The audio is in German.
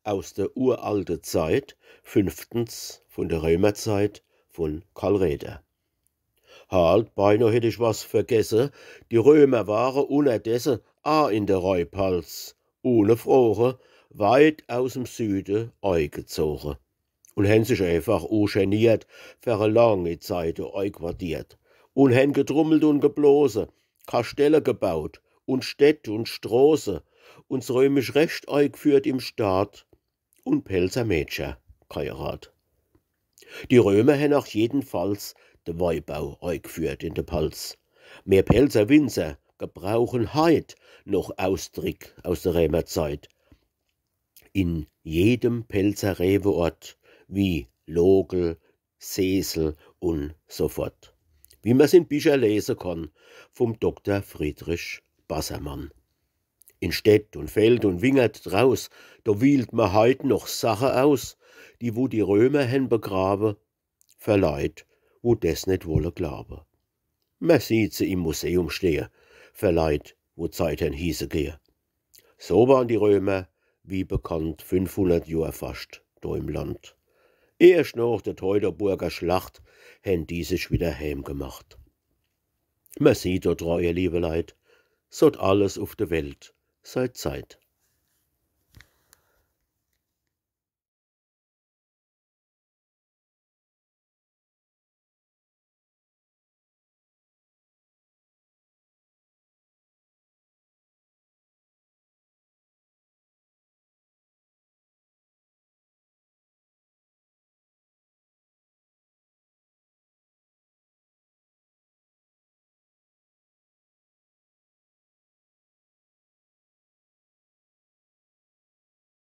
aus der uralten Zeit, 5. von der Römerzeit von Karl Raeder. Halt, beinahe hätte ich was vergessen, die Römer waren unterdessen auch in der Räupals, ohne Frage, weit aus dem Süden eingezogen und haben sich einfach ungeniert für eine lange Zeit einquartiert und haben gedrummelt und geblosen, Kastelle gebaut und Städte und Straßen und das römische Recht eingeführt im Staat und Pelzer Mädchen geheiratet. Die Römer haben auch jedenfalls den Weinbau eingeführt in der Palz. Mehr Pelzer Winzer gebrauchen heut noch Austrick aus der Römerzeit. In jedem Pelzer Reweort wie Logel, Sesel und so fort. Wie man's in Bücher lesen kann vom Dr. Friedrich Bassermann. In Städt und Feld und Wingert draus, da wählt man heut noch Sachen aus, die wo die Römer hen begraben, verleiht, wo des nicht wolle glaube. Man sieht sie im Museum stehen, verleiht, wo Zeit hen hieße gehe. So waren die Römer, wie bekannt, 500 Jahre fast, da im Land. Erst nach der Teutoburger Schlacht hen die sich wieder heimgemacht. Man sieht dort, ihr liebe Leid, sot alles auf der Welt seit Zeit.